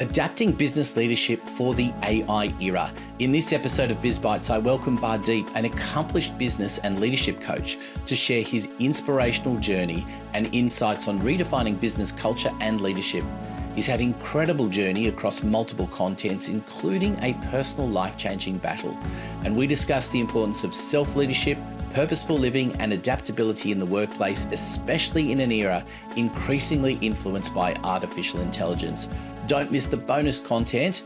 Adapting business leadership for the AI era. In this episode of Biz Bites, I welcome Bardeep, an accomplished business and leadership coach, to share his inspirational journey and insights on redefining business culture and leadership. He's had an incredible journey across multiple contents, including a personal life-changing battle. And we discuss the importance of self-leadership, purposeful living, and adaptability in the workplace, especially in an era increasingly influenced by artificial intelligence. Don't miss the bonus content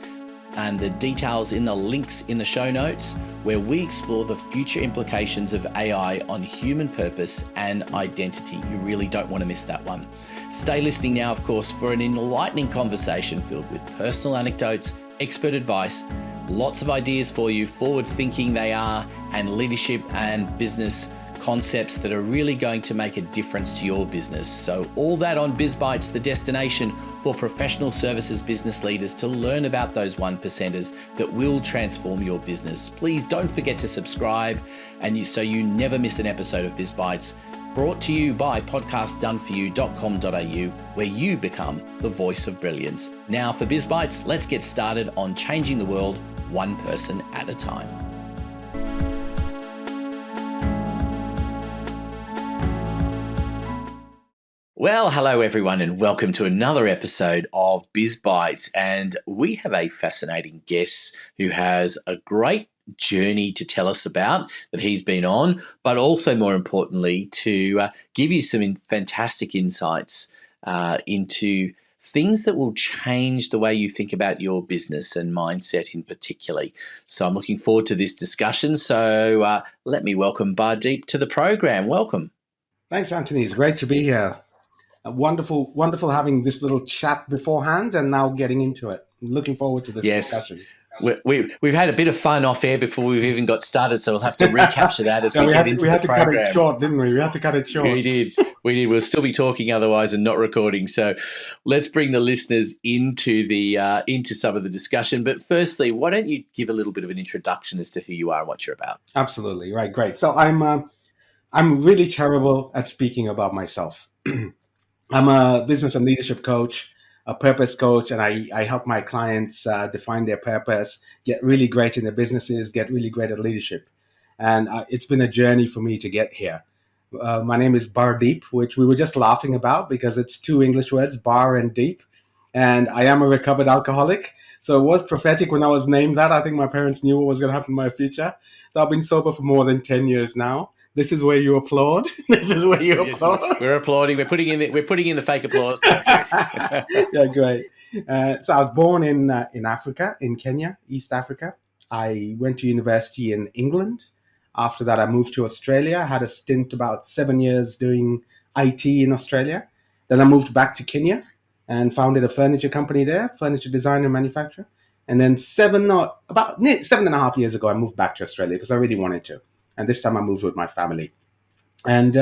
and the details in the links in the show notes, where we explore the future implications of AI on human purpose and identity. You really don't want to miss that one. Stay listening now, of course, for an enlightening conversation filled with personal anecdotes, expert advice, lots of ideas for you, forward-thinking they are, and leadership and business concepts that are really going to make a difference to your business. So all that on Biz Bites, the destination for professional services business leaders to learn about those 1%ers that will transform your business. Please don't forget to subscribe so you never miss an episode of Biz Bites, brought to you by podcastdoneforyou.com.au, where you become the voice of brilliance. Now for Biz Bites, let's get started on changing the world one person at a time. Well, hello everyone, and welcome to another episode of Biz Bites. And we have a fascinating guest who has a great journey to tell us about that he's been on, but also more importantly to give you some fantastic insights into things that will change the way you think about your business and mindset in particular. So I'm looking forward to this discussion. So let me welcome Bardeep to the program. Welcome. Thanks, Anthony. It's great to be here. Wonderful having this little chat beforehand and now getting into it. I'm looking forward to this discussion. We've had a bit of fun off air before we've even got started, so we'll have to recapture that as we get into the program. We had to cut it short, didn't we? We had to cut it short. We did. We'll still be talking otherwise and not recording. So let's bring the listeners into some of the discussion. But firstly, why don't you give a little bit of an introduction as to who you are and what you're about? Absolutely. Right. Great. So I'm really terrible at speaking about myself. I'm a business and leadership coach, a purpose coach, and I help my clients define their purpose, get really great in their businesses, get really great at leadership. And it's been a journey for me to get here. My name is Bardeep, which we were just laughing about because it's two English words, bar and deep. And I am a recovered alcoholic. So it was prophetic when I was named that. I think my parents knew what was going to happen in my future. So I've been sober for more than 10 years now. This is where you applaud. This is where you applaud. We're applauding. We're putting in the fake applause. Yeah, great. So I was born in Africa, in Kenya, East Africa. I went to university in England. After that, I moved to Australia. I had a stint about 7 years doing IT in Australia. Then I moved back to Kenya and founded a furniture company there, furniture design and manufacturer. And then 7.5 years ago, I moved back to Australia because I really wanted to. And this time I moved with my family. And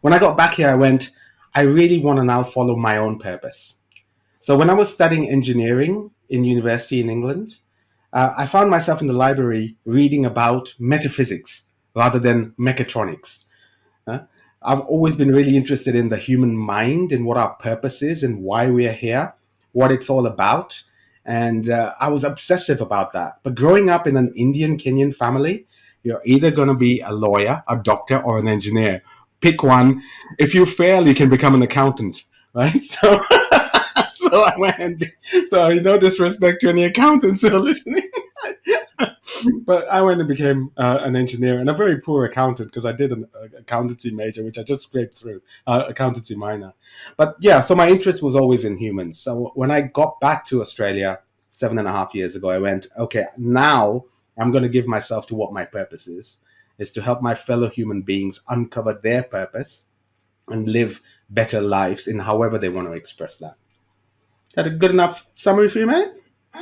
when I got back here, I really want to now follow my own purpose. So when I was studying engineering in university in England, I found myself in the library reading about metaphysics rather than mechatronics. I've always been really interested in the human mind and what our purpose is and why we are here, what it's all about. And I was obsessive about that. But growing up in an Indian Kenyan family, you're either going to be a lawyer, a doctor, or an engineer. Pick one. If you fail, you can become an accountant, right? So I went. So no disrespect to any accountants who are listening, but I went and became an engineer and a very poor accountant because I did an accountancy major, which I just scraped through, accountancy minor. But yeah, so my interest was always in humans. So when I got back to Australia 7.5 years ago, I went, okay, now I'm going to give myself to what my purpose is to help my fellow human beings uncover their purpose and live better lives in however they want to express that. Is that a good enough summary for you, mate?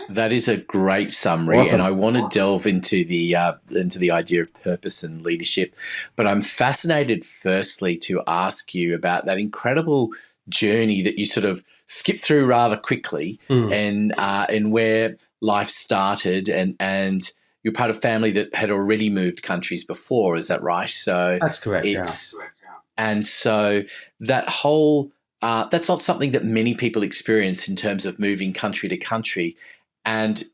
That is a great summary. Welcome. And I want to delve into the idea of purpose and leadership. But I'm fascinated, firstly, to ask you about that incredible journey that you sort of skipped through rather quickly and where life started and you're part of a family that had already moved countries before, is that right? So that's correct. And so that whole that's not something that many people experience in terms of moving country to country and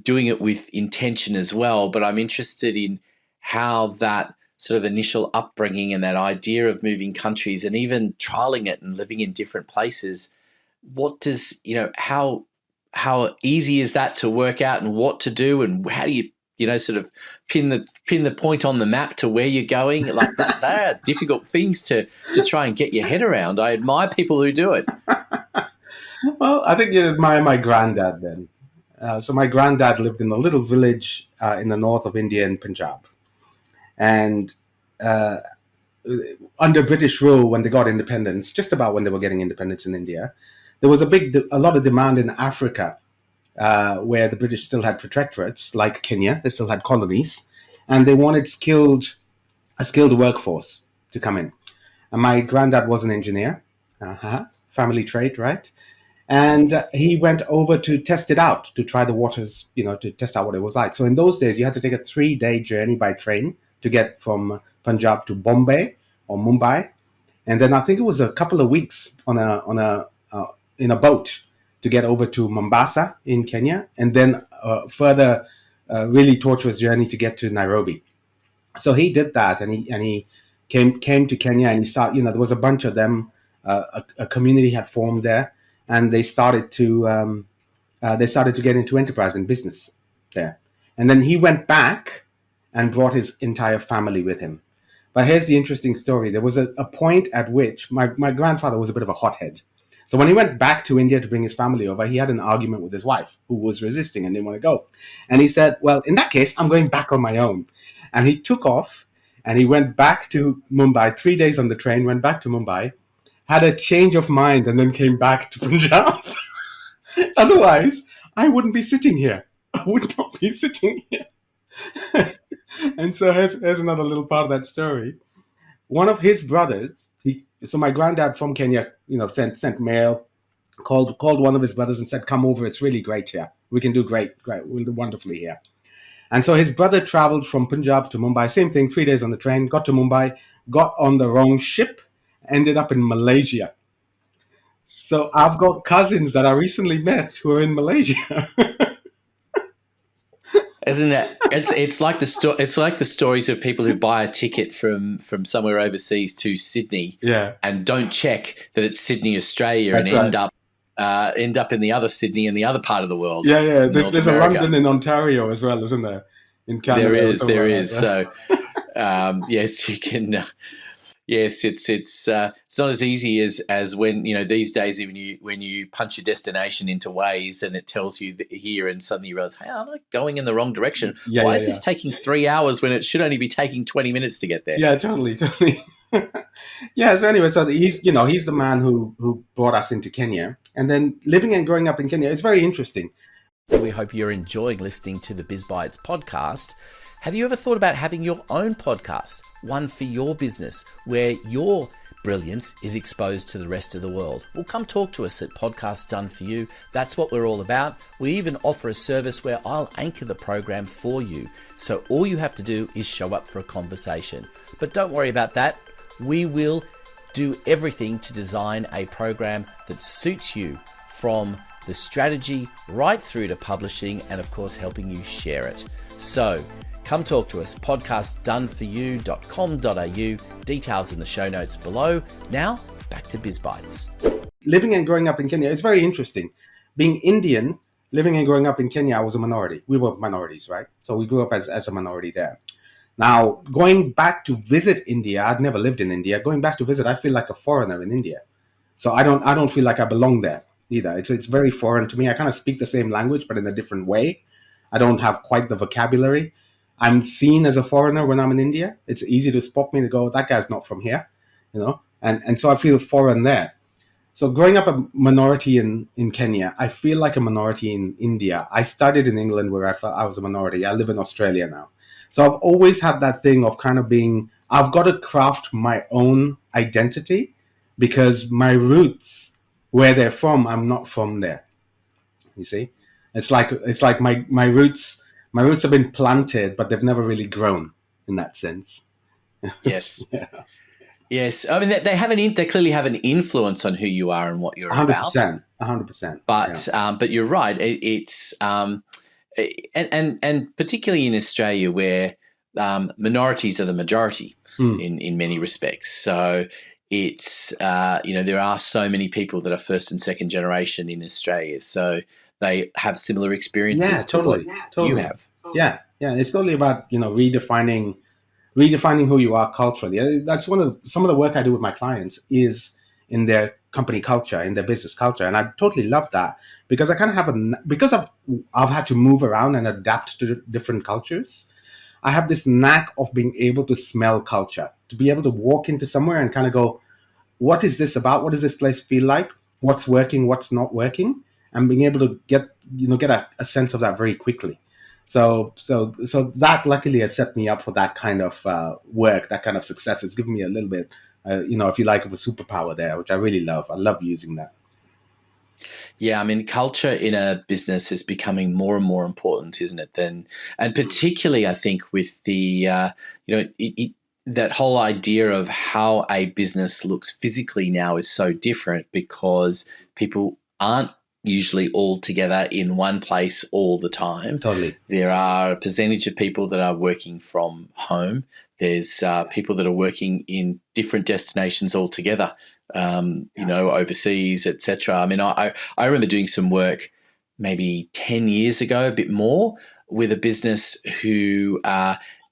doing it with intention as well. But I'm interested in how that sort of initial upbringing and that idea of moving countries and even trialing it and living in different places, what does, how easy is that to work out and what to do, and how do you, sort of pin the point on the map to where you're going? Like that, they are difficult things to try and get your head around. I admire people who do it. Well, I think you admire my granddad then. So my granddad lived in a little village in the north of India in Punjab. And under British rule, when they got independence, just about when they were getting independence in India, there was a lot of demand in Africa, where the British still had protectorates, like Kenya. They still had colonies, and they wanted a skilled workforce to come in. And my granddad was an engineer, family trait, right? And he went over to test it out, to try the waters, to test out what it was like. So in those days, you had to take a 3-day journey by train to get from Punjab to Bombay or Mumbai, and then I think it was a couple of weeks in a boat to get over to Mombasa in Kenya, and then further really torturous journey to get to Nairobi. So he did that, and he came to Kenya, and he started. There was a bunch of them. A community had formed there, and they started to get into enterprise and business there. And then he went back and brought his entire family with him. But here's the interesting story. There was a point at which my grandfather was a bit of a hothead. So when he went back to India to bring his family over, he had an argument with his wife, who was resisting and didn't want to go. And he said, well, in that case, I'm going back on my own. And he took off, and he went back to Mumbai, 3 days on the train, went back to Mumbai, had a change of mind, and then came back to Punjab. Otherwise, I wouldn't be sitting here. I would not be sitting here. And so here's another little part of that story. One of his brothers, so my granddad from Kenya, sent mail, called one of his brothers and said, come over, it's really great here. We can do great, we'll do wonderfully here. And so his brother traveled from Punjab to Mumbai, same thing, 3 days on the train, got to Mumbai, got on the wrong ship, ended up in Malaysia. So I've got cousins that I recently met who are in Malaysia. Isn't it? It's like the stories of people who buy a ticket from somewhere overseas to Sydney, and don't check that it's Sydney, Australia, and end up in the other Sydney in the other part of the world. Yeah. There's a London in Ontario as well, isn't there? In Canada. There is. So yes, you can. Yes, it's not as easy as when these days when you punch your destination into Waze and it tells you here, and suddenly you realize, hey, I'm going in the wrong direction. Why is this taking 3 hours when it should only be taking 20 minutes to get there? Yeah, totally. Yeah. So anyway, so he's the man who brought us into Kenya, and then living and growing up in Kenya is very interesting. We hope you're enjoying listening to the Biz Bites podcast. Have you ever thought about having your own podcast, one for your business, where your brilliance is exposed to the rest of the world? Well, come talk to us at Podcasts Done For You. That's what we're all about. We even offer a service where I'll anchor the program for you. So all you have to do is show up for a conversation. But don't worry about that. We will do everything to design a program that suits you, from the strategy right through to publishing, and of course helping you share it. So come talk to us, podcastdoneforyou.com.au, details in the show notes below. Now, back to Biz Bites. Living and growing up in Kenya is very interesting. Being Indian, living and growing up in Kenya, I was a minority. We were minorities, right? So we grew up as a minority there. Now, going back to visit India, I'd never lived in India. Going back to visit, I feel like a foreigner in India. So I don't feel like I belong there either. It's very foreign to me. I kind of speak the same language, but in a different way. I don't have quite the vocabulary. I'm seen as a foreigner when I'm in India. It's easy to spot me and go, that guy's not from here, and so I feel foreign there. So growing up a minority in Kenya, I feel like a minority in India. I studied in England where I felt I was a minority. I live in Australia now. So I've always had that thing of kind of I've got to craft my own identity, because my roots, where they're from, I'm not from there. You see? It's like my roots have been planted, but they've never really grown in that sense. Yes. Yeah. Yes, I mean they clearly have an influence on who you are and what you're about. 100%, 100%. But you're right. It's and particularly in Australia where minorities are the majority in many respects. So it's there are so many people that are first and second generation in Australia, so they have similar experiences to what you have. Yeah, it's totally about redefining who you are culturally. That's some of the work I do with my clients is in their company culture, in their business culture, and I totally love that because I kind of because I've had to move around and adapt to different cultures. I have this knack of being able to smell culture, to be able to walk into somewhere and kind of go, what is this about? What does this place feel like? What's working? What's not working? And being able to get a sense of that very quickly. So that luckily has set me up for that kind of work, that kind of success. It's given me a little bit, if you like, of a superpower there, which I really love. I love using that. Yeah, I mean, culture in a business is becoming more and more important, isn't it? And particularly, I think with the that whole idea of how a business looks physically now is so different because people aren't usually all together in one place all the time. Totally. There are a percentage of people that are working from home. There's people that are working in different destinations altogether, overseas, etc. I mean, I remember doing some work maybe 10 years ago, a bit more, with a business who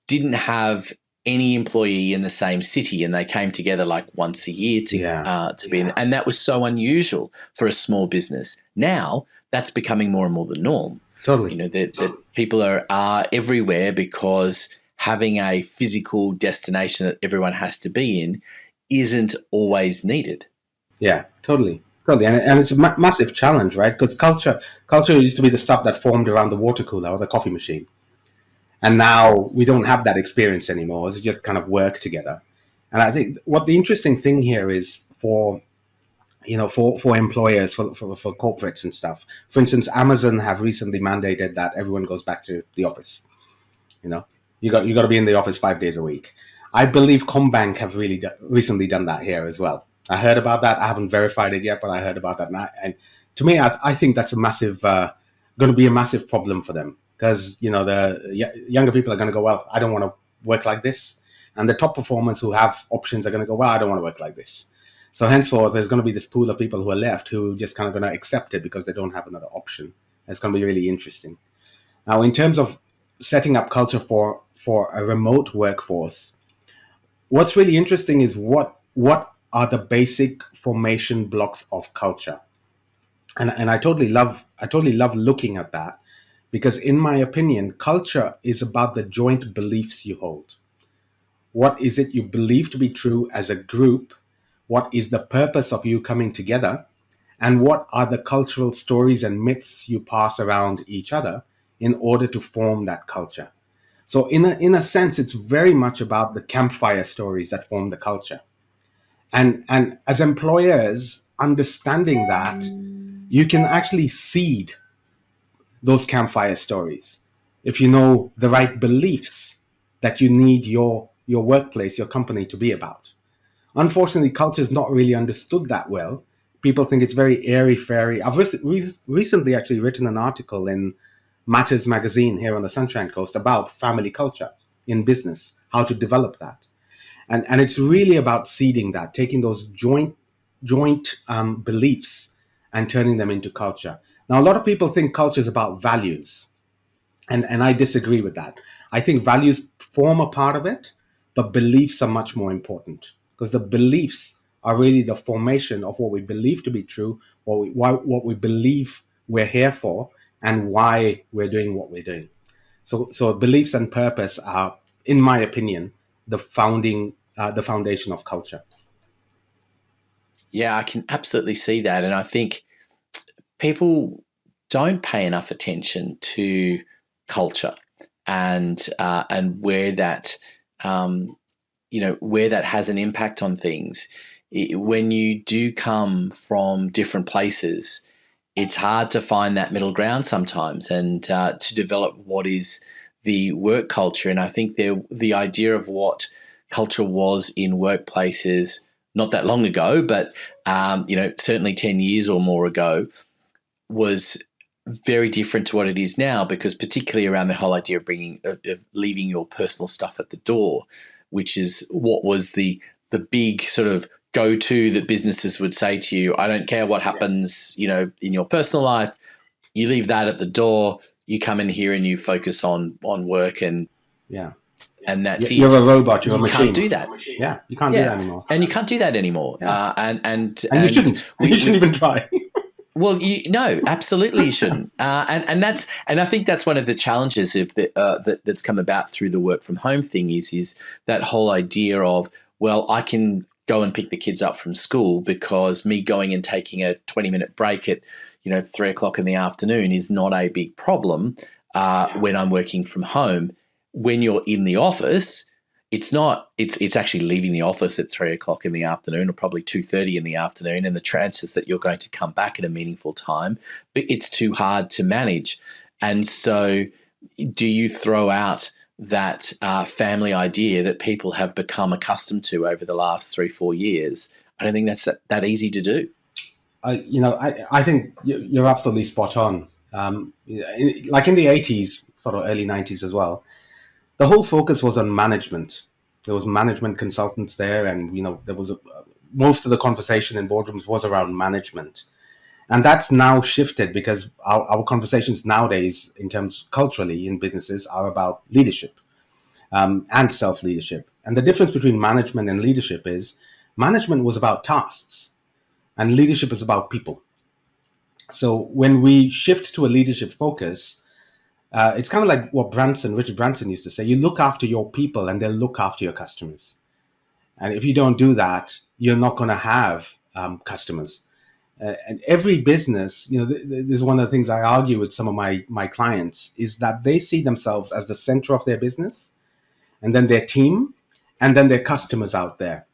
didn't have any employee in the same city, and they came together like once a year to be in, and that was so unusual for a small business. Now that's becoming more and more the norm. Totally. That people are everywhere because having a physical destination that everyone has to be in isn't always needed. Yeah, totally. And it's a massive challenge, right? Because culture used to be the stuff that formed around the water cooler or the coffee machine. And now we don't have that experience anymore. It's just kind of work together. And I think what the interesting thing here is for employers, for corporates and stuff. For instance, Amazon have recently mandated that everyone goes back to the office. You got to be in the office 5 days a week. I believe Combank have really recently done that here as well. I heard about that. I haven't verified it yet, but I heard about that. And to me, I think that's going to be a massive problem for them. Because the younger people are going to go, well, I don't want to work like this, and the top performers who have options are going to go, well, I don't want to work like this. So henceforth, there's going to be this pool of people who are left who just kind of going to accept it because they don't have another option. It's going to be really interesting. Now, in terms of setting up culture for a remote workforce, what's really interesting is what are the basic formation blocks of culture, and I totally love looking at that. Because in my opinion, culture is about the joint beliefs you hold. What is it you believe to be true as a group? What is the purpose of you coming together? And what are the cultural stories and myths you pass around each other in order to form that culture? So in a sense, it's very much about the campfire stories that form the culture. And as employers, understanding that, you can actually seed those campfire stories if you know the right beliefs that you need your workplace, your company to be about. Unfortunately, culture is not really understood that well. People think it's very airy-fairy. I've recently actually written an article in Matters magazine here on the Sunshine Coast about family culture in business, how to develop that. And it's really about seeding that, taking those joint beliefs and turning them into culture. Now, a lot of people think culture is about values, and I disagree with that. I think values form a part of it, but beliefs are much more important because the beliefs are really the formation of what we believe to be true, what we believe we're here for, and why we're doing what we're doing. So beliefs and purpose are, in my opinion, the foundation of culture. Yeah, I can absolutely see that, and I think people don't pay enough attention to culture and where that where that has an impact on things. When you do come from different places, it's hard to find that middle ground sometimes, and to develop what is the work culture. And I think the idea of what culture was in workplaces not that long ago, but certainly 10 years or more ago, was very different to what it is now, because particularly around the whole idea of leaving your personal stuff at the door, which is what was the big sort of go-to that businesses would say to you. I don't care what happens, in your personal life. You leave that at the door. You come in here and you focus on work and that's it. You're a robot. You're a machine. You can't do that. Yeah, you can't do that anymore. And you can't do that anymore. Yeah. And you shouldn't. You shouldn't even try. Well, no, absolutely you shouldn't. And I think that's one of the challenges that's come about through the work from home thing is that whole idea of, well, I can go and pick the kids up from school because me going and taking a 20-minute break at 3:00 in the afternoon is not a big problem when I'm working from home. When you're in the office, it's not. It's actually leaving the office at 3:00 in the afternoon, or probably 2:30 in the afternoon, and the chances that you're going to come back at a meaningful time, but it's too hard to manage. And so, do you throw out that family idea that people have become accustomed to over the last 3-4 years? I don't think that's that easy to do. I think you're absolutely spot on. Like in the 80s, sort of early 90s as well, the whole focus was on management. There was management consultants there, and there was most of the conversation in boardrooms was around management, and that's now shifted because our conversations nowadays, in terms culturally in businesses, are about leadership and self-leadership. And the difference between management and leadership is management was about tasks, and leadership is about people. So when we shift to a leadership focus, it's kind of like what Richard Branson used to say: you look after your people and they'll look after your customers. And if you don't do that, you're not going to have customers. And every business, this is one of the things I argue with some of my clients, is that they see themselves as the center of their business, and then their team, and then their customers out there.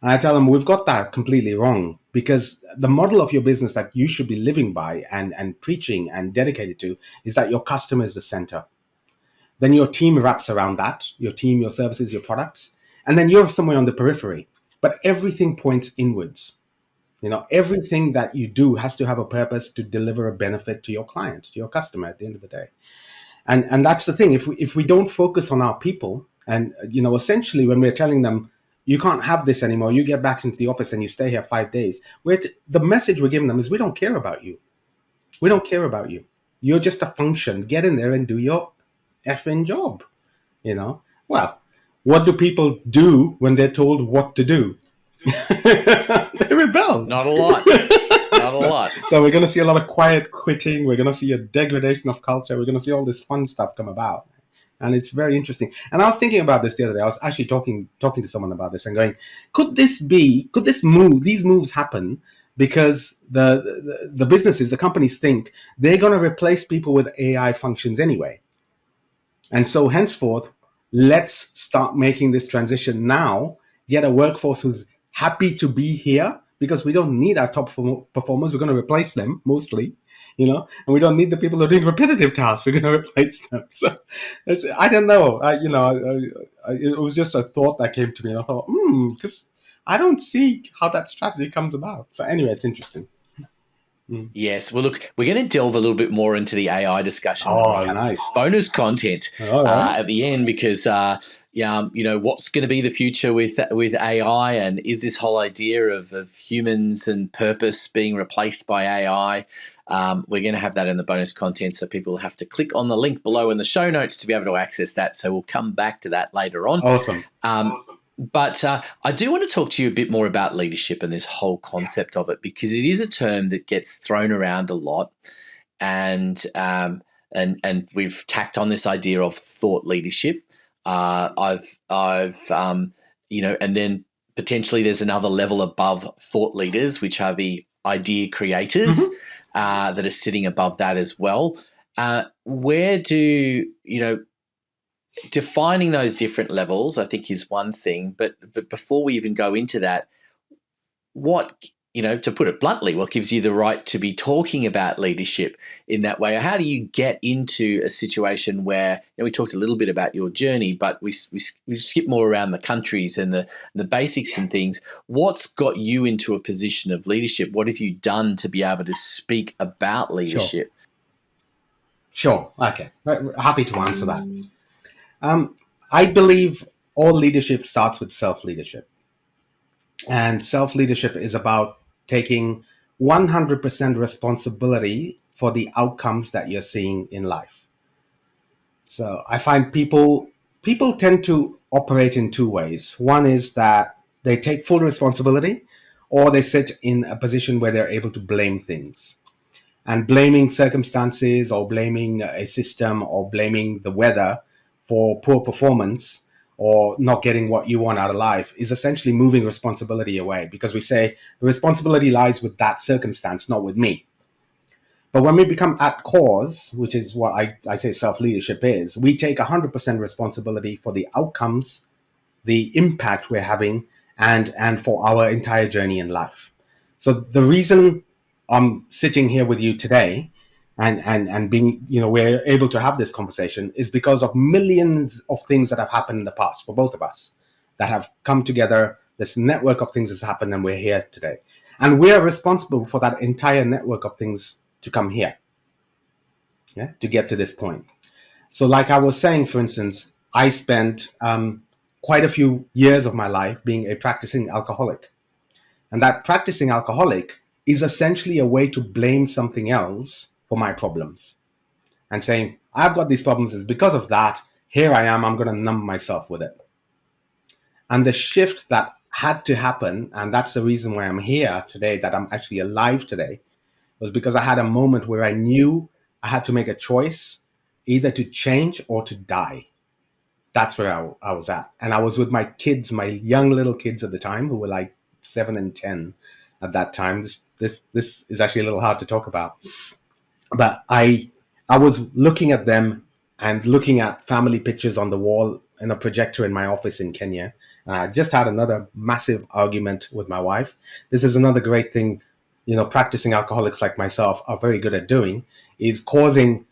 And I tell them, we've got that completely wrong, because the model of your business that you should be living by and preaching and dedicated to is that your customer is the center. Then your team wraps around that, your team, your services, your products, and then you're somewhere on the periphery. But everything points inwards. Everything that you do has to have a purpose to deliver a benefit to your client, to your customer at the end of the day. And that's the thing. If we don't focus on our people, and essentially when we're telling them, you can't have this anymore, you get back into the office and you stay here 5 days, the message we're giving them is, we don't care about you. We don't care about you. You're just a function. Get in there and do your effing job. Well, what do people do when they're told what to do? They rebel. Not a lot. Not a lot. So we're going to see a lot of quiet quitting. We're going to see a degradation of culture. We're going to see all this fun stuff come about. And it's very interesting. And I was thinking about this the other day. I was actually talking to someone about this and going, could these moves happen because the businesses, the companies think they're going to replace people with AI functions anyway. And so henceforth, let's start making this transition now, get a workforce who's happy to be here, because we don't need our top performers. We're going to replace them mostly, and we don't need the people who are doing repetitive tasks. We're going to replace them. So I don't know. It was just a thought that came to me, and I thought, because I don't see how that strategy comes about. So anyway, it's interesting. Yes. Well, look, we're going to delve a little bit more into the AI discussion. Oh, nice. Bonus content right. At the end, because what's going to be the future with AI, and is this whole idea of humans and purpose being replaced by AI? We're going to have that in the bonus content, so people have to click on the link below in the show notes to be able to access that. So we'll come back to that later on. Awesome. But I do want to talk to you a bit more about leadership and this whole concept of it, because it is a term that gets thrown around a lot, and we've tacked on this idea of thought leadership. And then potentially there's another level above thought leaders, which are the idea creators that are sitting above that as well. Where do defining those different levels, I think, is one thing. But before we even go into that, what to put it bluntly, what gives you the right to be talking about leadership in that way? How do you get into a situation where, we talked a little bit about your journey, but we skip more around the countries and the basics and things. What's got you into a position of leadership? What have you done to be able to speak about leadership? Sure. Okay. Happy to answer that. I believe all leadership starts with self-leadership. And self-leadership is about taking 100% responsibility for the outcomes that you're seeing in life. So I find people tend to operate in two ways. One is that they take full responsibility, or they sit in a position where they're able to blame things. And blaming circumstances, or blaming a system, or blaming the weather for poor performance or not getting what you want out of life is essentially moving responsibility away, because we say the responsibility lies with that circumstance, not with me. But when we become at cause, which is what I say self-leadership is, we take 100% responsibility for the outcomes, the impact we're having, and for our entire journey in life. So the reason I'm sitting here with you today and being, we're able to have this conversation is because of millions of things that have happened in the past for both of us that have come together. This network of things has happened, and we're here today. And we're responsible for that entire network of things to come here, to get to this point. So like I was saying, for instance, I spent quite a few years of my life being a practicing alcoholic. And that practicing alcoholic is essentially a way to blame something else for my problems and saying, I've got these problems, is because of that. Here I am, I'm going to numb myself with it. And the shift that had to happen, and that's the reason why I'm here today, that I'm actually alive today, was because I had a moment where I knew I had to make a choice, either to change or to die. That's where I was at. And I was with my kids, my young little kids at the time, who were like 7 and 10 at that time. This is actually a little hard to talk about. But I was looking at them and looking at family pictures on the wall in a projector in my office in Kenya. I just had another massive argument with my wife. This is another great thing, practicing alcoholics like myself are very good at doing, is causing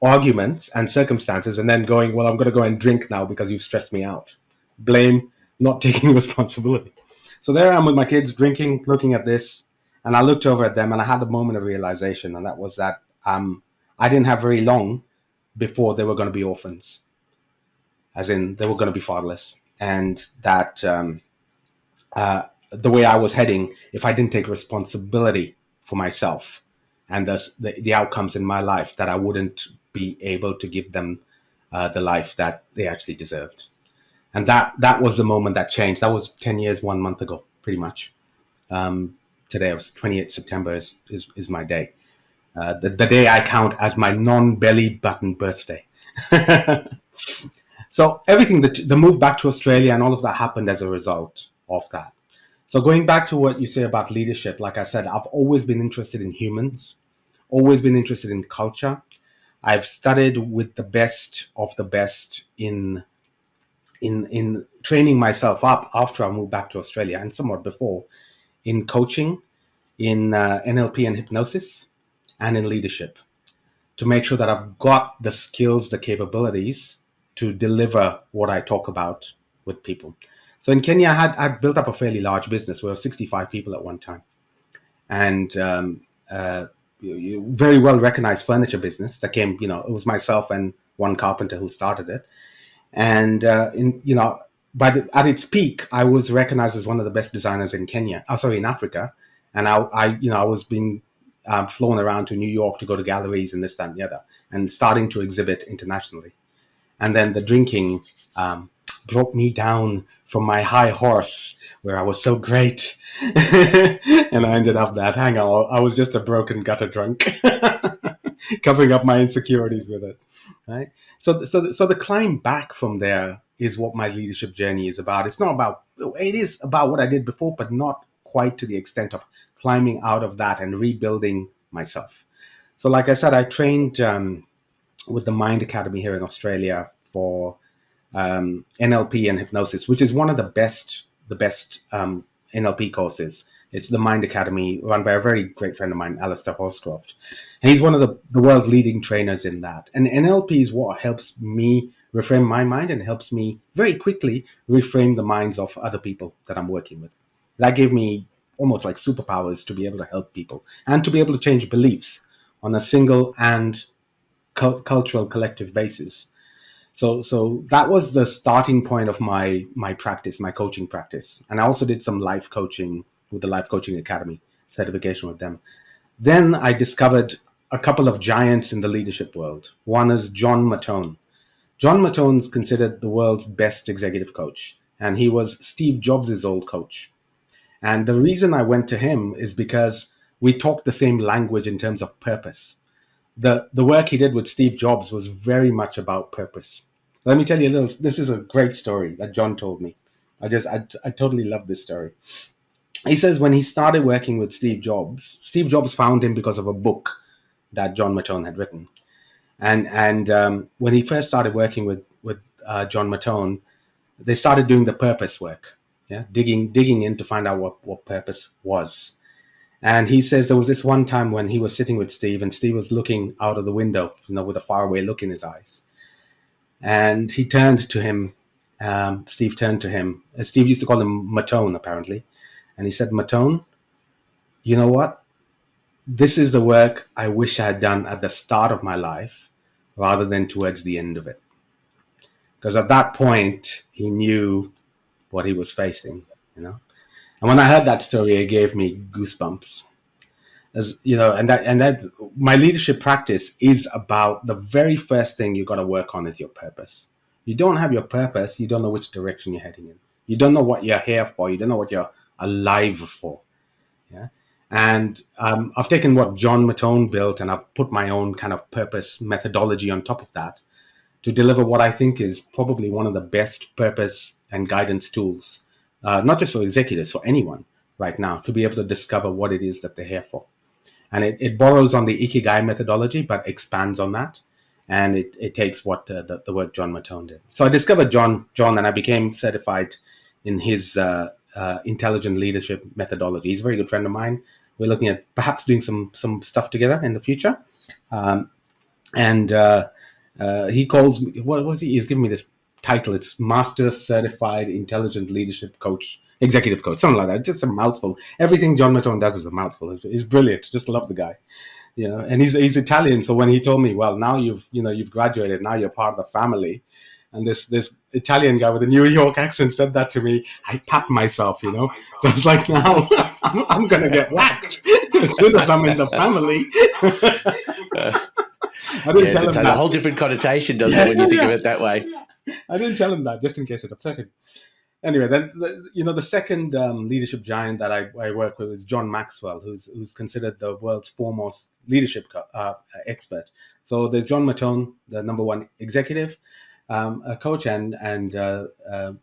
arguments and circumstances and then going, well, I'm going to go and drink now because you've stressed me out. Blame, not taking responsibility. So there I am with my kids drinking, looking at this, and I looked over at them and I had a moment of realization, and that was that I didn't have very long before they were going to be orphans, as in they were going to be fatherless, and that the way I was heading, if I didn't take responsibility for myself and thus the outcomes in my life, that I wouldn't be able to give them the life that they actually deserved. And that was the moment that changed. That was 10 years, 1 month ago, pretty much. Today, it was 28th September is my day. The day I count as my non-belly button birthday. So everything, the move back to Australia and all of that happened as a result of that. So going back to what you say about leadership, like I said, I've always been interested in humans, always been interested in culture. I've studied with the best of the best in training myself up after I moved back to Australia, and somewhat before, in coaching, in NLP and hypnosis, and in leadership, to make sure that I've got the skills, the capabilities to deliver what I talk about with people. So in Kenya, I built up a fairly large business. We were 65 people at one time, and very well recognized furniture business that came. It was myself and one carpenter who started it, and at its peak, I was recognized as one of the best designers in in Africa, and I was being flown around to New York to go to galleries and this, that, and the other, and starting to exhibit internationally. And then the drinking brought me down from my high horse where I was so great. And I ended up that, hang on, I was just a broken gutter drunk, covering up my insecurities with it. Right. So the climb back from there is what my leadership journey is about. It is about what I did before, but not quite to the extent of climbing out of that and rebuilding myself. So like I said, I trained with the Mind Academy here in Australia for NLP and hypnosis, which is one of the best NLP courses It's the Mind Academy, run by a very great friend of mine, Alistair Horscroft. And he's one of the world's leading trainers in that. And NLP is what helps me reframe my mind and helps me very quickly reframe the minds of other people that I'm working with. That gave me almost like superpowers to be able to help people and to be able to change beliefs on a single and cultural collective basis. So that was the starting point of my practice, my coaching practice. And I also did some life coaching with the Life Coaching Academy certification with them. Then I discovered a couple of giants in the leadership world. One is John Matone. John Matone's considered the world's best executive coach, and he was Steve Jobs' old coach. And the reason I went to him is because we talked the same language in terms of purpose. The work he did with Steve Jobs was very much about purpose. Let me tell you a little. This is a great story that John told me. I totally love this story. He says when he started working with Steve Jobs found him because of a book that John Matone had written. And when he first started working with John Matone, they started doing the purpose work, digging in to find out what purpose was. And he says there was this one time when he was sitting with Steve, and Steve was looking out of the window, with a faraway look in his eyes. And he turned to him. Steve turned to him. Steve used to call him Matone, apparently. And he said, Matone, you know what? This is the work I wish I had done at the start of my life rather than towards the end of it. Because at that point, he knew what he was facing, And when I heard that story, it gave me goosebumps. And my leadership practice is about the very first thing you got to work on is your purpose. You don't have your purpose, you don't know which direction you're heading in. You don't know what you're here for. You don't know what you're alive for. Yeah. And I've taken what John Matone built and I've put my own kind of purpose methodology on top of that to deliver what I think is probably one of the best purpose and guidance tools, not just for executives, for anyone right now, to be able to discover what it is that they're here for. And it borrows on the Ikigai methodology, but expands on that. And it takes what the work John Matone did. So I discovered John, and I became certified in his intelligent leadership methodology. He's a very good friend of mine. We're looking at perhaps doing some stuff together in the future. He calls me, what was he? He's giving me this title. It's Master Certified Intelligent Leadership Coach, Executive Coach, something like that. Just a mouthful. Everything John Matone does is a mouthful. He's brilliant. Just love the guy. And he's Italian. So when he told me, well, now you've graduated, now you're part of the family. And this Italian guy with a New York accent said that to me. I papped myself, So it's like, now I'm going to get whacked as soon as I'm in the family. Yes, it's a whole different connotation, doesn't it, when you think of it that way? I didn't tell him that just in case it upset him. Anyway, then the second leadership giant that I work with is John Maxwell, who's considered the world's foremost leadership expert. So there's John Matone, the number one executive coach, and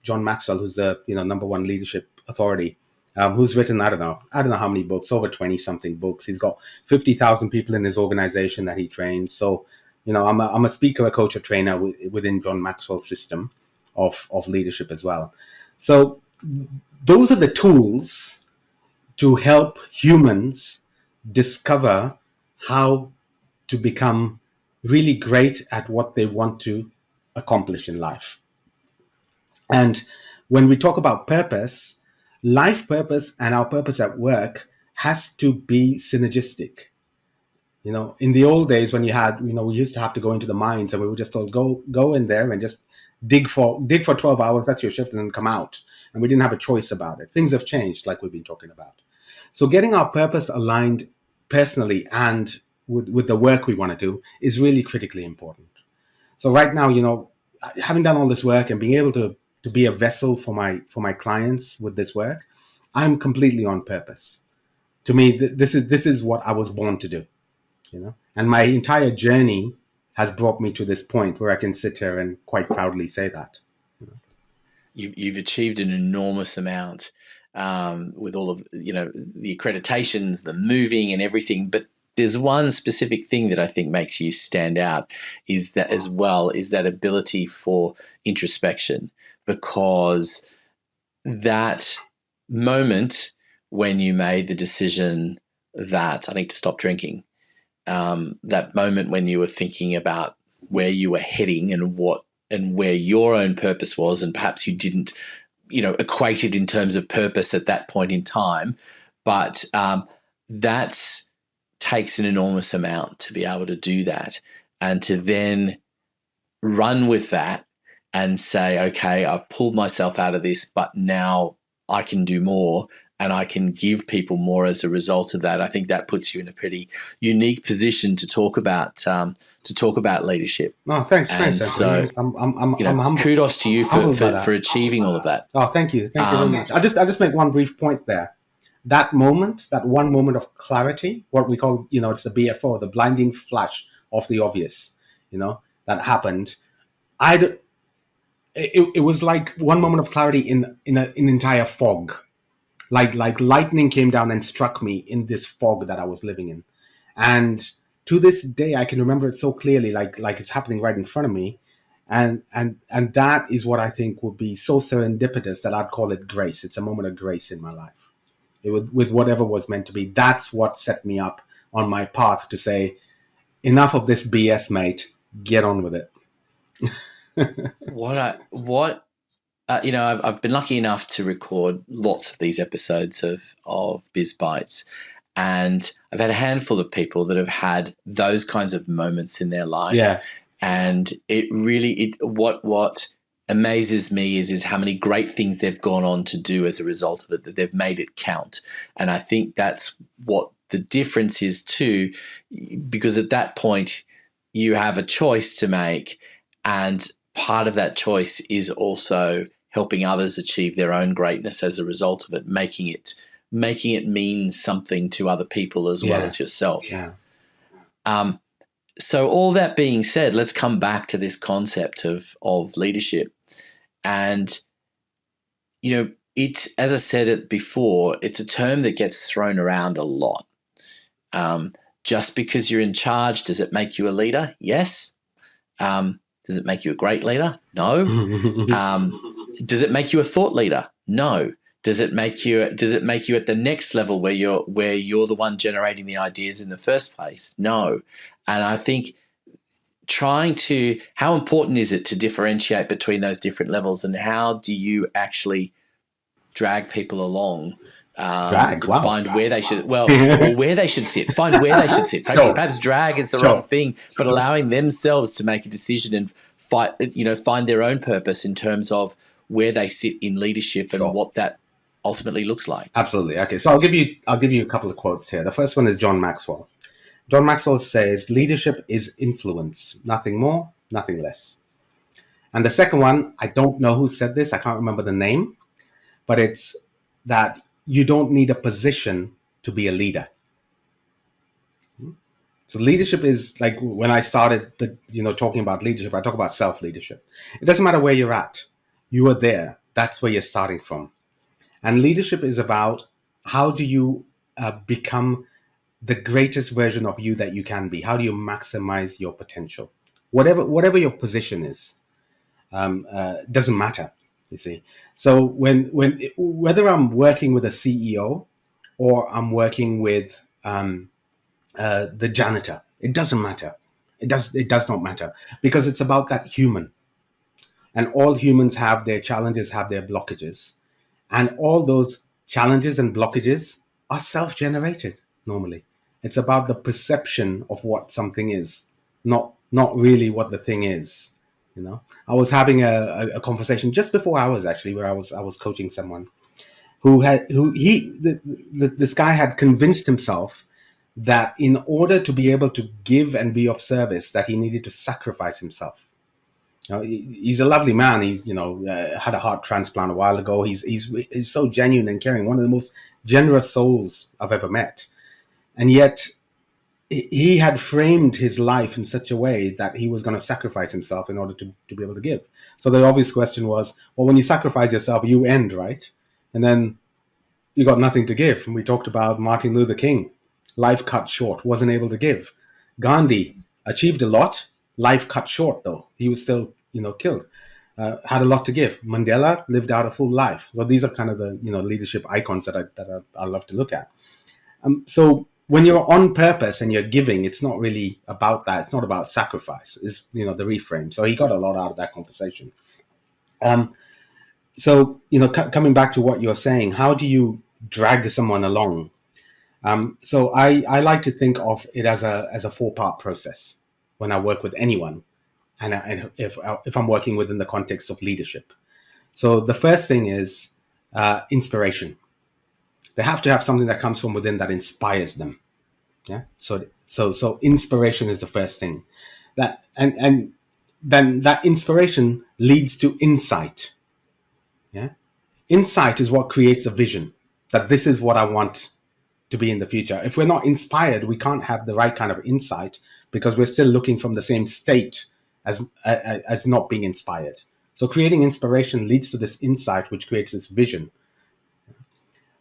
John Maxwell, who's the number one leadership authority, who's written I don't know how many books, over 20 something books. He's got 50,000 people in his organization that he trains. So I'm a speaker, a coach, a trainer within John Maxwell's system of leadership as well. So those are the tools to help humans discover how to become really great at what they want to accomplish in life. And when we talk about purpose, life purpose and our purpose at work has to be synergistic. In the old days when we used to have to go into the mines and we were just told, go in there and just dig for 12 hours, that's your shift, and then come out. And we didn't have a choice about it. Things have changed, like we've been talking about. So getting our purpose aligned personally and with the work we want to do is really critically important. So right now, having done all this work and being able to be a vessel for my clients with this work, I'm completely on purpose. To me, this is what I was born to do, and my entire journey has brought me to this point where I can sit here and quite proudly say that. You've achieved an enormous amount with all of the accreditations, the moving, and everything. But there's one specific thing that I think makes you stand out is that ability for introspection, because that moment when you made the decision that I need to stop drinking. That moment when you were thinking about where you were heading and where your own purpose was, and perhaps you didn't, equate it in terms of purpose at that point in time, but that takes an enormous amount to be able to do that, and to then run with that and say, okay, I've pulled myself out of this, but now I can do more and I can give people more as a result of that. I think that puts you in a pretty unique position to talk about leadership. No, thanks. So, I'm humble. Kudos to you for achieving all of that. Oh, thank you very much. I'll just make one brief point there. That moment, that one moment of clarity, what we call, it's the BFO, the blinding flash of the obvious, that happened. It was like one moment of clarity in an entire fog. Like lightning came down and struck me in this fog that I was living in. And to this day, I can remember it so clearly, like it's happening right in front of me. And that is what I think would be so serendipitous that I'd call it grace. It's a moment of grace in my life. With whatever was meant to be. That's what set me up on my path to say, enough of this BS, mate. Get on with it. I've been lucky enough to record lots of these episodes of Biz Bites, and I've had a handful of people that have had those kinds of moments in their life. Yeah. And what amazes me is how many great things they've gone on to do as a result of it, that they've made it count. And I think that's what the difference is too, because at that point you have a choice to make, and part of that choice is also helping others achieve their own greatness as a result of it, making it mean something to other people as well as yourself. Yeah. So all that being said, let's come back to this concept of leadership. And, it's, as I said it before, it's a term that gets thrown around a lot. Just because you're in charge, does it make you a leader? Yes. Does it make you a great leader? No. Does it make you a thought leader? No. Does it make you at the next level where you're the one generating the ideas in the first place? No. And I think how important is it to differentiate between those different levels, and how do you actually drag people along? Find where they should, or where they should sit. Find where they should sit. Perhaps drag is the wrong thing, but allowing themselves to make a decision and find their own purpose in terms of where they sit in leadership and what that ultimately looks like. Absolutely. Okay, so I'll give you a couple of quotes here. The first one is John Maxwell. John Maxwell says, "Leadership is influence, nothing more, nothing less." And the second one, I don't know who said this. I can't remember the name, but it's that you don't need a position to be a leader. So leadership is like, when I started talking about leadership, I talk about self-leadership. It doesn't matter where you're at. You are there. That's where you're starting from. And leadership is about, how do you become the greatest version of you that you can be? How do you maximize your potential? Whatever your position is, doesn't matter, you see. So whether I'm working with a CEO or I'm working with the janitor, it doesn't matter. It does not matter, because it's about that human. And all humans have their challenges, have their blockages. And all those challenges and blockages are self-generated normally. It's about the perception of what something is, not really what the thing is. I was having a conversation just before hours, actually, where I was coaching someone this guy had convinced himself that in order to be able to give and be of service, that he needed to sacrifice himself. He's a lovely man. He's had a heart transplant a while ago. He's so genuine and caring. One of the most generous souls I've ever met. And yet he had framed his life in such a way that he was going to sacrifice himself in order to be able to give. So the obvious question was, well, when you sacrifice yourself, you end, right? And then you got nothing to give. And we talked about Martin Luther King, life cut short, wasn't able to give. Gandhi achieved a lot, life cut short though. He was still, killed. had a lot to give. Mandela lived out a full life. So these are kind of the leadership icons that I love to look at. So when you're on purpose and you're giving, it's not really about that. It's not about sacrifice. Is the reframe. So he got a lot out of that conversation. So coming back to what you're saying, how do you drag someone along? So I like to think of it as a 4-part process when I work with anyone, and if I'm working within the context of leadership. So the first thing is inspiration. They have to have something that comes from within that inspires them. Yeah. So inspiration is the first thing. That and then that inspiration leads to insight. Yeah. Insight is what creates a vision that this is what I want to be in the future. If we're not inspired, we can't have the right kind of insight because we're still looking from the same state as not being inspired. So creating inspiration leads to this insight, which creates this vision.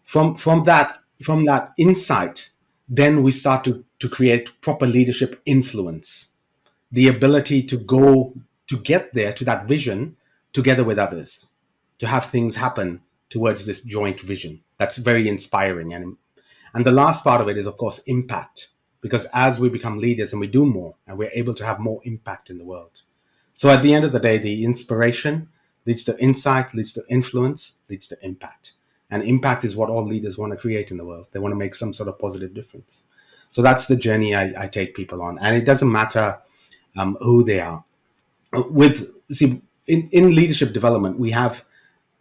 From that insight, then we start to create proper leadership influence, the ability to get there to that vision together with others, to have things happen towards this joint vision. That's very inspiring. And the last part of it is, of course, impact, because as we become leaders and we do more and we're able to have more impact in the world. So at the end of the day, the inspiration leads to insight, leads to influence, leads to impact. And impact is what all leaders want to create in the world. They want to make some sort of positive difference. So that's the journey I take people on. And it doesn't matter who they are. In leadership development, we have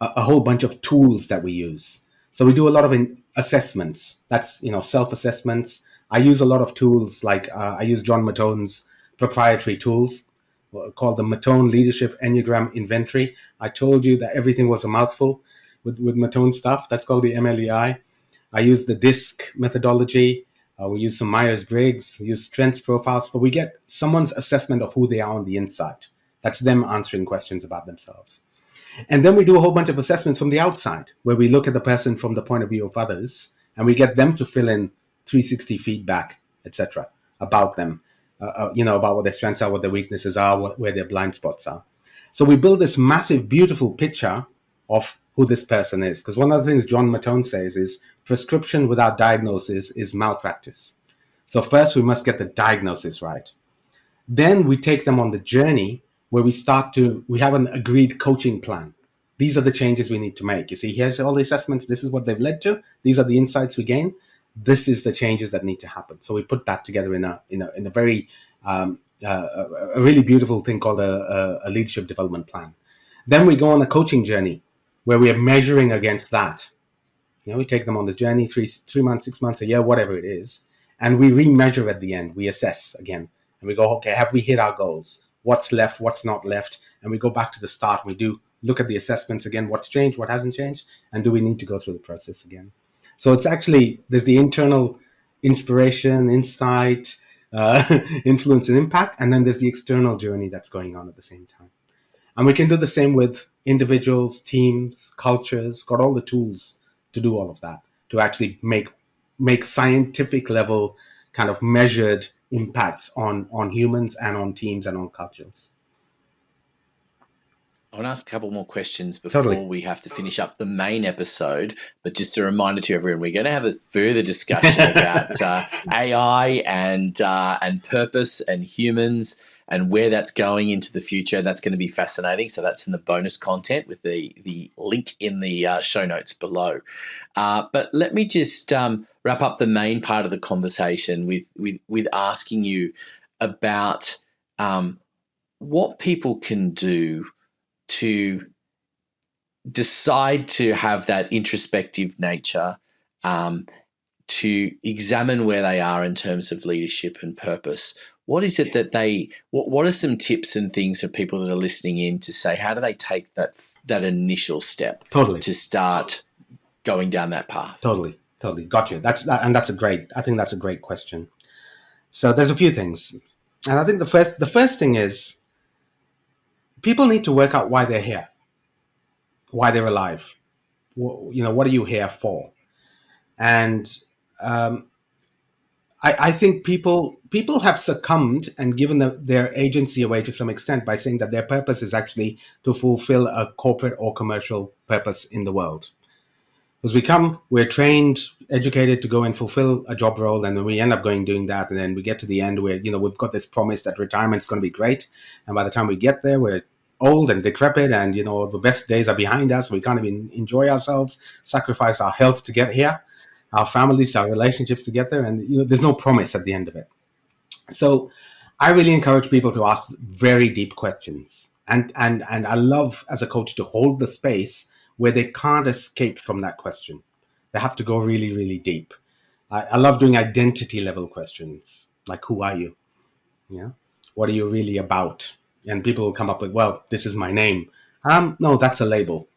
a whole bunch of tools that we use. So we do a lot of assessments. That's, self-assessments. I use a lot of tools like I use John Matone's proprietary tools called the Matone Leadership Enneagram Inventory. I told you that everything was a mouthful with Matone stuff. That's called the MLEI. I use the DISC methodology. We use some Myers-Briggs, we use strengths profiles, but we get someone's assessment of who they are on the inside. That's them answering questions about themselves. And then we do a whole bunch of assessments from the outside, where we look at the person from the point of view of others, and we get them to fill in 360 feedback, etc., about them, about what their strengths are, what their weaknesses are, where their blind spots are. So we build this massive, beautiful picture of who this person is. Because one of the things John Matone says is prescription without diagnosis is malpractice. So first we must get the diagnosis right. Then we take them on the journey where we have an agreed coaching plan. These are the changes we need to make. You see, here's all the assessments. This is what they've led to. These are the insights we gain. This is the changes that need to happen. So we put that together in a very a really beautiful thing called a leadership development plan. Then we go on a coaching journey where we are measuring against that. We take them on this journey, 3 months, 6 months, a year, whatever it is, and we remeasure at the end. We assess again, and we go, okay, have we hit our goals? What's left? What's not left? And we go back to the start. We do look at the assessments again. What's changed? What hasn't changed? And do we need to go through the process again? So it's actually, there's the internal inspiration, insight, influence and impact, and then there's the external journey that's going on at the same time. And we can do the same with individuals, teams, cultures, got all the tools to do all of that, to actually make scientific level kind of measured impacts on humans and on teams and on cultures. I want to ask a couple more questions before we have to finish up the main episode. But just a reminder to everyone, we're going to have a further discussion about AI and purpose and humans and where that's going into the future. That's going to be fascinating. So that's in the bonus content with the link in the show notes below. But let me just wrap up the main part of the conversation with asking you about what people can do to decide to have that introspective nature, to examine where they are in terms of leadership and purpose. What is it that what are some tips and things for people that are listening in to say, how do they take that initial step to start going down that path? Totally. Got you. I think that's a great question. So there's a few things. And I think the first thing is people need to work out why they're here, why they're alive. What are you here for? And I I think people have succumbed and given their agency away to some extent by saying that their purpose is actually to fulfill a corporate or commercial purpose in the world. Because we're trained, educated to go and fulfill a job role, and then we end up doing that, and then we get to the end where we've got this promise that retirement's going to be great, and by the time we get there, we're old and decrepit, and the best days are behind us. We can't even enjoy ourselves, sacrifice our health to get here, our families, our relationships to get there, and there's no promise at the end of it. So I really encourage people to ask very deep questions, and I love as a coach to hold the space where they can't escape from that question. They have to go really, really deep. I love doing identity level questions, like who are you? Yeah, what are you really about? And people will come up with, well, this is my name. No, that's a label.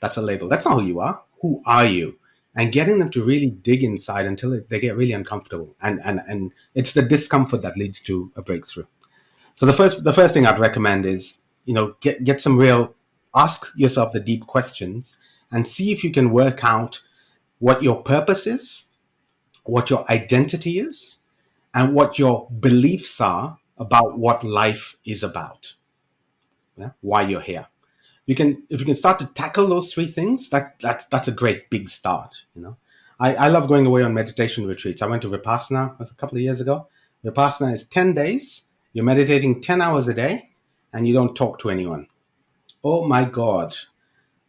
That's a label. That's not who you are. Who are you? And getting them to really dig inside until they get really uncomfortable. And it's the discomfort that leads to a breakthrough. So the first thing I'd recommend is, get some real, ask yourself the deep questions and see if you can work out what your purpose is, what your identity is, and what your beliefs are about what life is about. Yeah? Why you're here. If you can start to tackle those three things, that's a great big start. I love going away on meditation retreats. I went to Vipassana a couple of years ago. Vipassana is 10 days. You're meditating 10 hours a day, and you don't talk to anyone. Oh my God.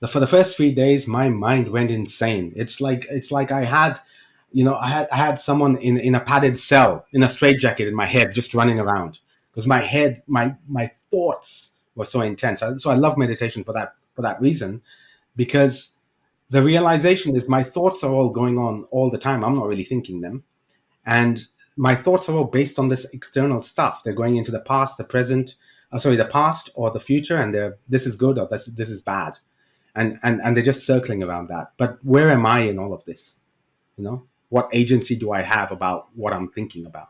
For the first 3 days, my mind went insane. It's like I had someone in a padded cell in a straitjacket in my head just running around, because my thoughts were so intense. So I love meditation for that reason, because the realization is my thoughts are all going on all the time. I'm not really thinking them. And my thoughts are all based on this external stuff. They're going into the past, the past or the future, and this is good or this is bad. And they're just circling around that. But where am I in all of this? What agency do I have about what I'm thinking about?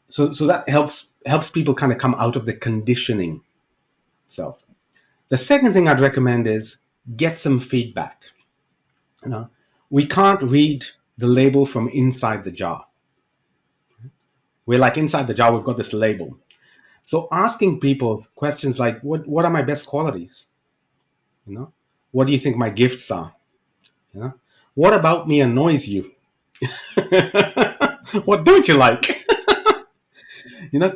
So that helps people kind of come out of the conditioning self. The second thing I'd recommend is get some feedback. We can't read the label from inside the jar. We're like inside the jar, we've got this label. So asking people questions like, what are my best qualities? What do you think my gifts are? What about me annoys you? What don't you like?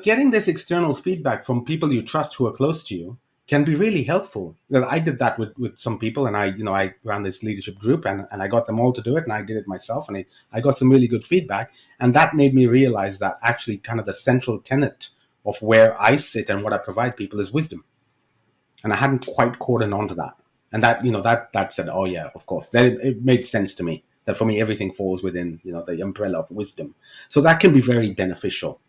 Getting this external feedback from people you trust who are close to you can be really helpful. I did that with some people, and I ran this leadership group, and I got them all to do it, and I did it myself, and I got some really good feedback, and that made me realize that actually kind of the central tenet of where I sit and what I provide people is wisdom. And I hadn't quite caught on to that. And that said, oh yeah, of course. Then it made sense to me that for me, everything falls within, the umbrella of wisdom. So that can be very beneficial,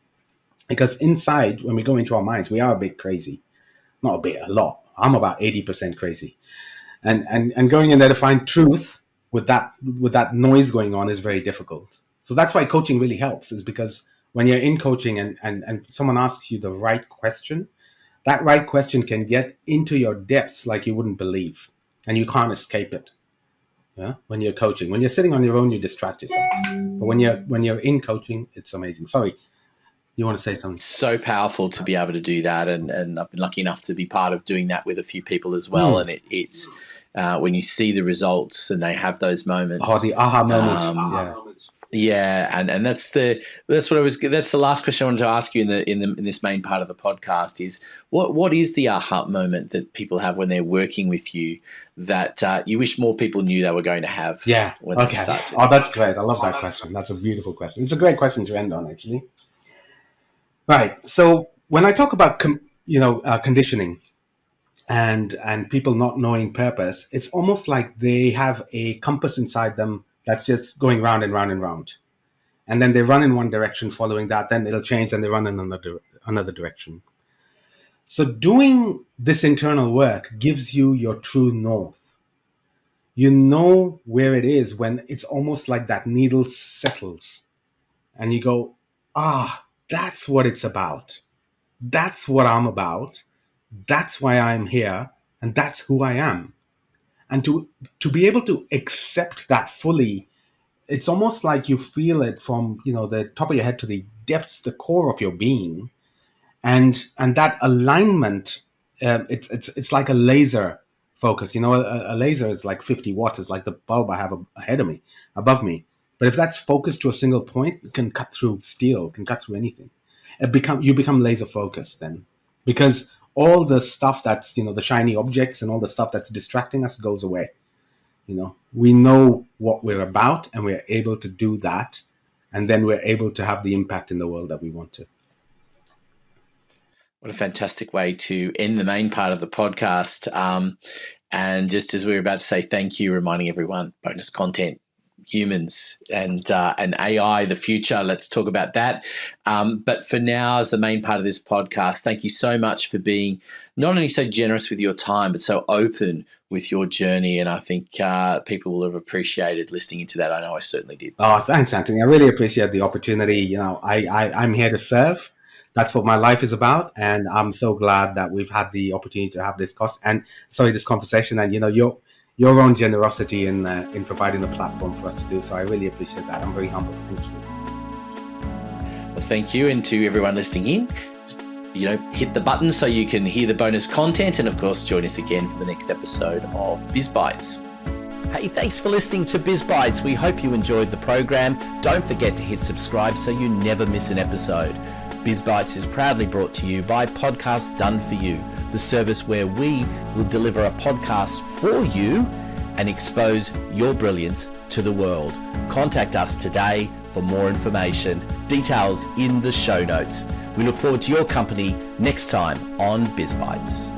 because inside, when we go into our minds, we are a bit crazy. Not a bit, a lot. I'm about 80% crazy. And going in there to find truth with that noise going on is very difficult. So that's why coaching really helps, is because when you're in coaching and someone asks you the right question, that right question can get into your depths like you wouldn't believe, and you can't escape it. Yeah, when you're coaching, when you're sitting on your own, you distract yourself. But when you're in coaching, it's amazing. Sorry, you want to say something? So powerful to be able to do that, and I've been lucky enough to be part of doing that with a few people as well. And it's when you see the results and they have those moments. Oh, the aha moment. Yeah, and that's the last question I wanted to ask you in this main part of the podcast is what is the aha moment that people have when they're working with you that you wish more people knew they were going to have? Yeah. When they start. Oh, that's great. I love that question. That's a beautiful question. It's a great question to end on, actually. Right. So when I talk about conditioning and people not knowing purpose, it's almost like they have a compass inside them that's just going round and round and round. And then they run in one direction, following that, then it'll change and they run in another direction. So doing this internal work gives you your true north. You know where it is when it's almost like that needle settles and you go, that's what it's about. That's what I'm about. That's why I'm here. And that's who I am. And to be able to accept that fully, it's almost like you feel it from, the top of your head to the depths, the core of your being. And that alignment, it's like a laser focus. A laser is like 50 watts. It's like the bulb I have above me. But if that's focused to a single point, it can cut through steel, it can cut through anything. You become laser focused then, because all the stuff that's, the shiny objects and all the stuff that's distracting us goes away. We know what we're about, and we're able to do that, and then we're able to have the impact in the world that we want to. What a fantastic way to end the main part of the podcast. And just as we were about to say thank you, reminding everyone, bonus content, humans and AI, the future. Let's talk about that. But for now, as the main part of this podcast, thank you so much for being not only so generous with your time, but so open with your journey. And I think people will have appreciated listening into that. I know I certainly did. Oh, thanks, Anthony. I really appreciate the opportunity. I'm here to serve. That's what my life is about. And I'm so glad that we've had the opportunity to have this conversation, and, your own generosity in providing the platform for us to do. So I really appreciate that. I'm very humbled. Thank you. Well, thank you. And to everyone listening in, hit the button so you can hear the bonus content. And of course, join us again for the next episode of Biz Bites. Hey, thanks for listening to Biz Bites. We hope you enjoyed the program. Don't forget to hit subscribe so you never miss an episode. Biz Bites is proudly brought to you by Podcasts Done For You, the service where we will deliver a podcast for you and expose your brilliance to the world. Contact us today for more information. Details in the show notes. We look forward to your company next time on Biz Bites.